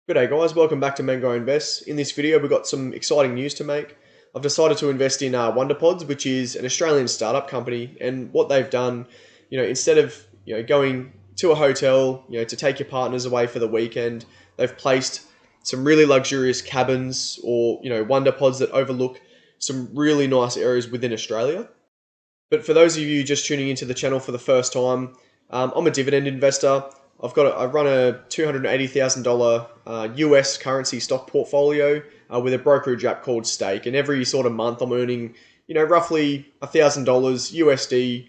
G'day guys, welcome back to Mango Invest. In this video, we've got some exciting news to make. I've decided to invest in WanderPods, which is an Australian startup company, and what they've done, instead of going to a hotel, to take your partners away for the weekend, they've placed some really luxurious cabins or WanderPods that overlook some really nice areas within Australia. But for those of you just tuning into the channel for the first time, I'm a dividend investor. I run a $280,000 US currency stock portfolio with a brokerage app called Stake, and every sort of month I'm earning roughly $1,000 USD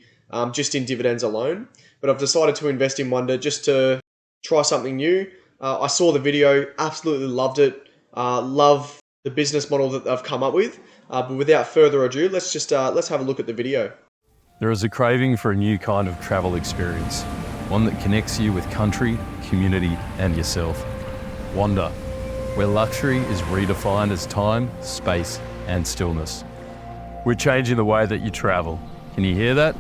just in dividends alone. But I've decided to invest in Wonder just to try something new. I saw the video, absolutely loved it. Love the business model that they've come up with. But without further ado, let's have a look at the video. There is a craving for a new kind of travel experience, one that connects you with country, community, and yourself. Wander, where luxury is redefined as time, space, and stillness. We're changing the way that you travel. Can you hear that?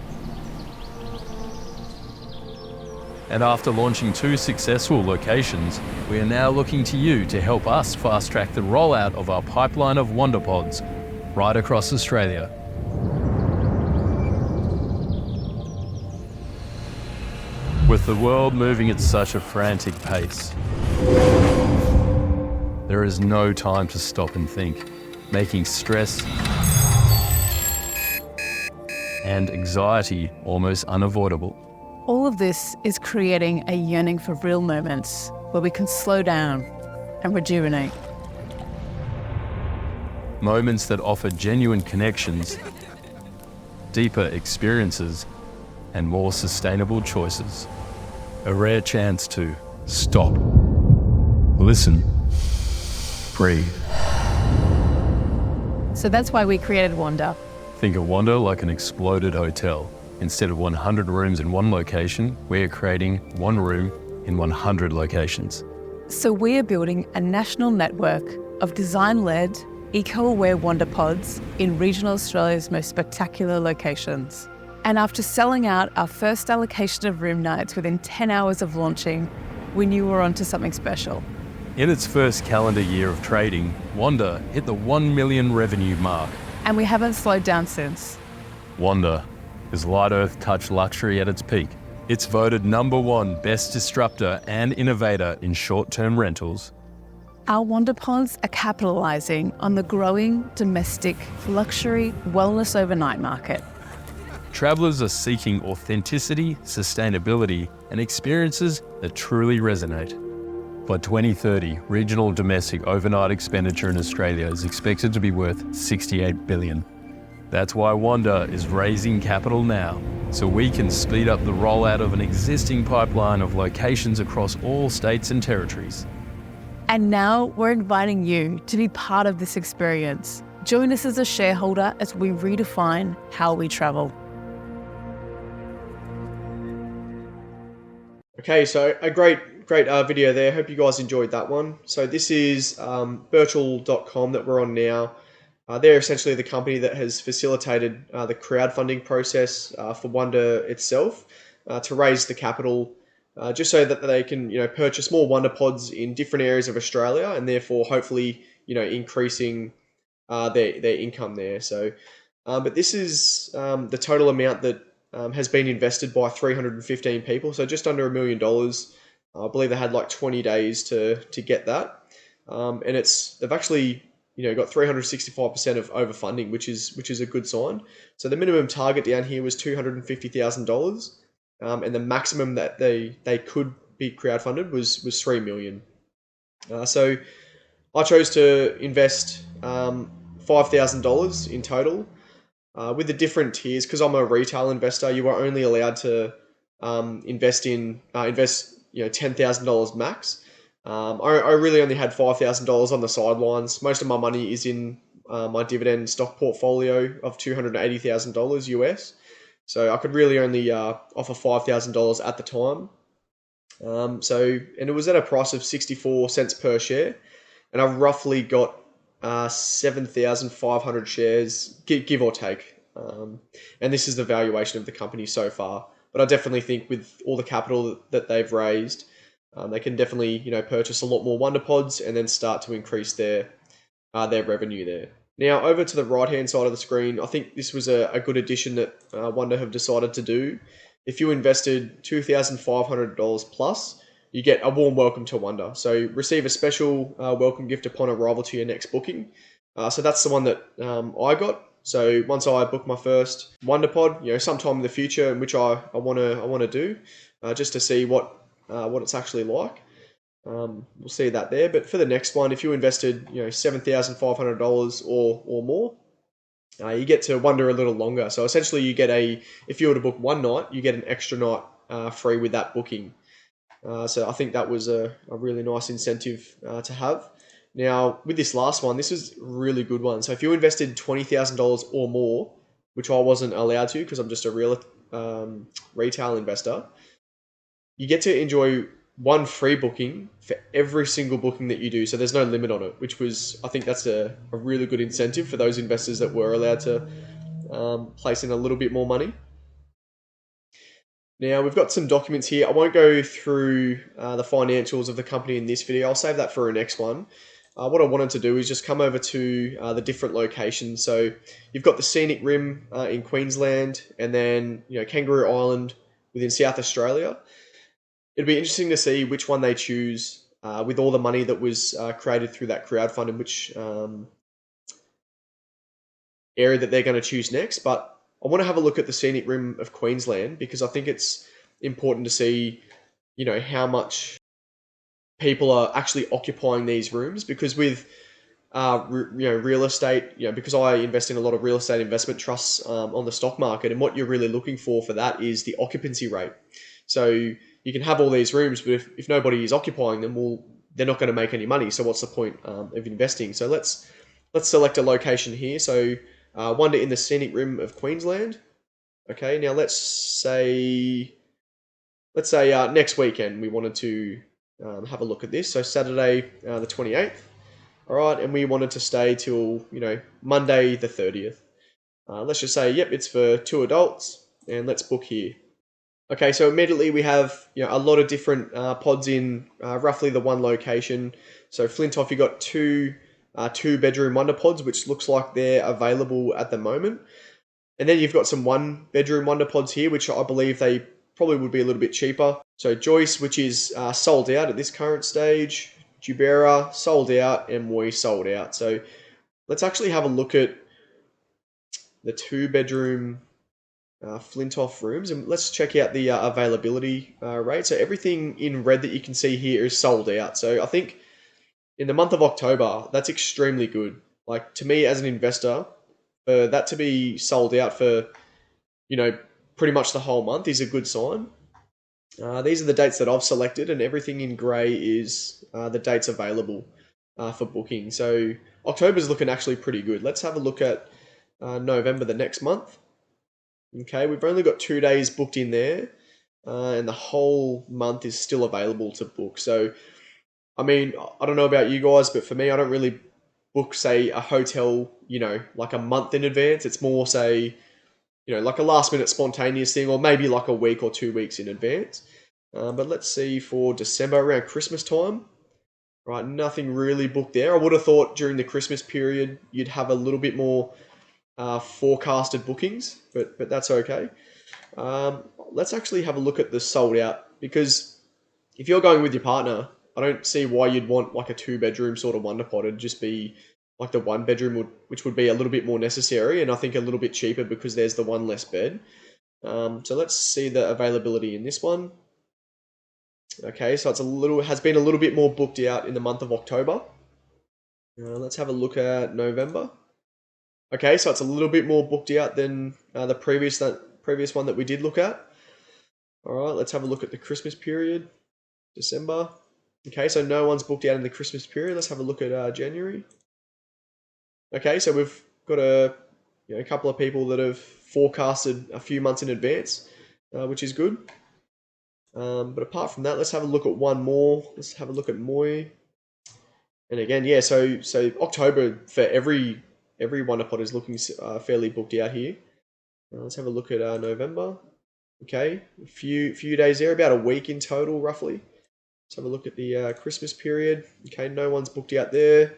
And after launching 2 successful locations, we are now looking to you to help us fast-track the rollout of our pipeline of WanderPods right across Australia. With the world moving at such a frantic pace, there is no time to stop and think, making stress and anxiety almost unavoidable. All of this is creating a yearning for real moments where we can slow down and rejuvenate. Moments that offer genuine connections, deeper experiences, and more sustainable choices. A rare chance to stop, listen, breathe. So that's why we created Wander. Think of Wander like an exploded hotel. Instead of 100 rooms in one location, we're creating one room in 100 locations. So we are building a national network of design-led, eco-aware WanderPods in regional Australia's most spectacular locations. And after selling out our first allocation of room nights within 10 hours of launching, we knew we were onto something special. In its first calendar year of trading, Wander hit the 1 million revenue mark. And we haven't slowed down since. Wander is light earth touch luxury at its peak. It's voted #1 best disruptor and innovator in short-term rentals. Our WanderPods are capitalising on the growing domestic luxury wellness overnight market. Travellers are seeking authenticity, sustainability, and experiences that truly resonate. By 2030, regional domestic overnight expenditure in Australia is expected to be worth 68 billion. That's why Wander is raising capital now, so we can speed up the rollout of an existing pipeline of locations across all states and territories. And now we're inviting you to be part of this experience. Join us as a shareholder as we redefine how we travel. Okay, so a great video there. Hope you guys enjoyed that one. So this is virtual.com that we're on now. They're essentially the company that has facilitated the crowdfunding process for Wonder itself to raise the capital, just so that they can purchase more WanderPods in different areas of Australia, and therefore hopefully increasing their income there. So, but this is the total amount that has been invested by 315 people, so just under $1 million. I believe they had like 20 days to get that, and they've actually got 365% of overfunding, which is a good sign. So the minimum target down here was $250,000, and the maximum that they could be crowdfunded was $3 million. So I chose to invest $5,000 in total. With the different tiers, because I'm a retail investor, you are only allowed to invest $10,000 max. I really only had $5,000 on the sidelines. Most of my money is in my dividend stock portfolio of $280,000 US. So I could really only offer $5,000 at the time. And it was at a price of 64 cents per share, and I roughly got 7,500 shares, give or take. And this is the valuation of the company so far. But I definitely think with all the capital that they've raised, they can definitely purchase a lot more WanderPods and then start to increase their revenue there. Now over to the right hand side of the screen, I think this was a good addition that Wonder have decided to do. If you invested $2,500 plus, you get a warm welcome to Wonder. So receive a special welcome gift upon arrival to your next booking. So that's the one that I got. So once I book my first WanderPod, sometime in the future, in which I want to do, just to see what it's actually like. We'll see that there. But for the next one, if you invested $7,500 or more, you get to Wonder a little longer. So essentially, you get if you were to book one night, you get an extra night free with that booking. So I think that was a really nice incentive to have. Now, with this last one, this is a really good one. So if you invested $20,000 or more, which I wasn't allowed to because I'm just a real retail investor, you get to enjoy one free booking for every single booking that you do. So there's no limit on it, which was, I think that's a really good incentive for those investors that were allowed to place in a little bit more money. Now, we've got some documents here. I won't go through the financials of the company in this video. I'll save that for a next one. What I wanted to do is just come over to the different locations. So you've got the Scenic Rim in Queensland, and then Kangaroo Island within South Australia. It'd be interesting to see which one they choose with all the money that was created through that crowdfunding, which area that they're going to choose next. But I want to have a look at the Scenic Rim of Queensland because I think it's important to see, how much people are actually occupying these rooms. Because with real estate, because I invest in a lot of real estate investment trusts on the stock market, and what you're really looking for that is the occupancy rate. So you can have all these rooms, but if nobody is occupying them, well, they're not going to make any money. So what's the point of investing? So let's select a location here. So Wonder in the Scenic Rim of Queensland. Okay, now let's say next weekend we wanted to have a look at this. So Saturday the 28th. All right, and we wanted to stay till Monday the 30th. Let's just say, yep, it's for 2 adults, and let's book here. Okay, so immediately we have a lot of different pods in roughly the one location. So Flintoff, you got two bedroom WanderPods, which looks like they're available at the moment. And then you've got some 1 bedroom WanderPods here, which I believe they probably would be a little bit cheaper. So Joyce, which is sold out at this current stage. Jubera, sold out. And Moy, sold out. So let's actually have a look at the 2 bedroom Flintoff rooms, and let's check out the availability rate. So everything in red that you can see here is sold out. So I think in the month of October, that's extremely good. Like, to me as an investor, for that to be sold out for pretty much the whole month is a good sign. These are the dates that I've selected, and everything in grey is the dates available for booking. So October's looking actually pretty good. Let's have a look at November, the next month. Okay, we've only got 2 days booked in there, and the whole month is still available to book. So, I mean, I don't know about you guys, but for me, I don't really book, say, a hotel, like a month in advance. It's more, say, like a last minute spontaneous thing, or maybe like a week or 2 weeks in advance. But let's see for December, around Christmas time. Right, nothing really booked there. I would have thought during the Christmas period, you'd have a little bit more forecasted bookings, but that's okay. Let's actually have a look at the sold out, because if you're going with your partner, I don't see why you'd want like a 2 bedroom sort of WanderPod. It'd just be like the 1 bedroom which would be a little bit more necessary, and I think a little bit cheaper because there's the 1 less bed. So let's see the availability in this one. Okay, so has been a little bit more booked out in the month of October. Let's have a look at November. Okay, so it's a little bit more booked out than the previous one that we did look at. All right, let's have a look at the Christmas period, December. Okay, so no one's booked out in the Christmas period. Let's have a look at January. Okay, so we've got a couple of people that have forecasted a few months in advance, which is good. But apart from that, let's have a look at one more. Let's have a look at Moy. And again, yeah, so October for every WanderPod is looking fairly booked out here. Let's have a look at November. Okay, a few days there, about a week in total, roughly. Let's have a look at the Christmas period. Okay, no one's booked out there.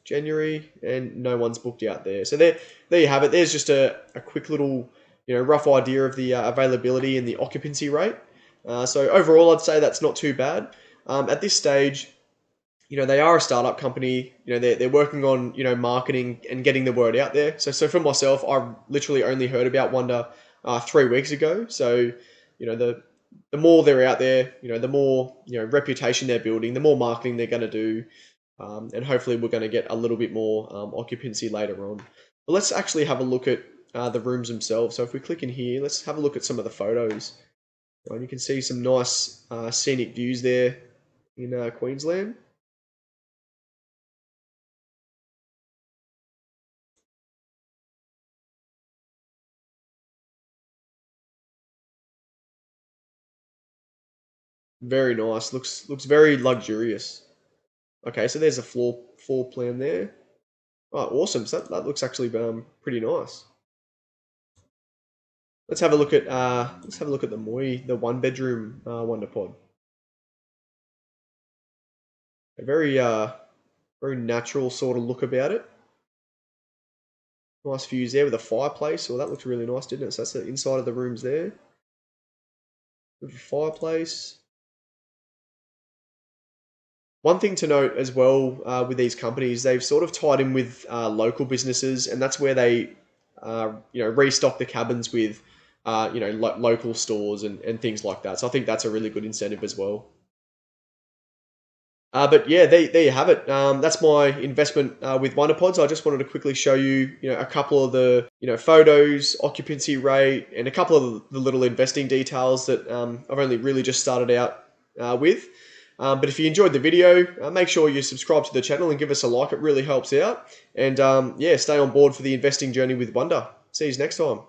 January, and no one's booked out there. So there you have it. There's just a quick little, rough idea of the availability and the occupancy rate. So overall, I'd say that's not too bad. At this stage, they are a startup company. They're working on, marketing and getting the word out there. So for myself, I literally only heard about Wonder 3 weeks ago. So, the more they're out there, the more, reputation they're building, the more marketing they're going to do. And hopefully we're going to get a little bit more occupancy later on. But let's actually have a look at the rooms themselves. So if we click in here, let's have a look at some of the photos. And you can see some nice scenic views there in Queensland. Very nice. Looks very luxurious. Okay, so there's a floor plan there. Oh, awesome. So that looks actually pretty nice. Let's have a look at the Moi, the 1-bedroom WanderPod. A very natural sort of look about it. Nice views there with a fireplace. Well, that looks really nice, didn't it? So that's the inside of the rooms there. With a fireplace. One thing to note as well with these companies, they've sort of tied in with local businesses, and that's where they, restock the cabins with, local stores and things like that. So I think that's a really good incentive as well. But yeah, there you have it. That's my investment with WanderPods. I just wanted to quickly show you, a couple of the, photos, occupancy rate, and a couple of the little investing details that I've only really just started out with. But if you enjoyed the video, make sure you subscribe to the channel and give us a like. It really helps out. And yeah, stay on board for the investing journey with Wonder. See you next time.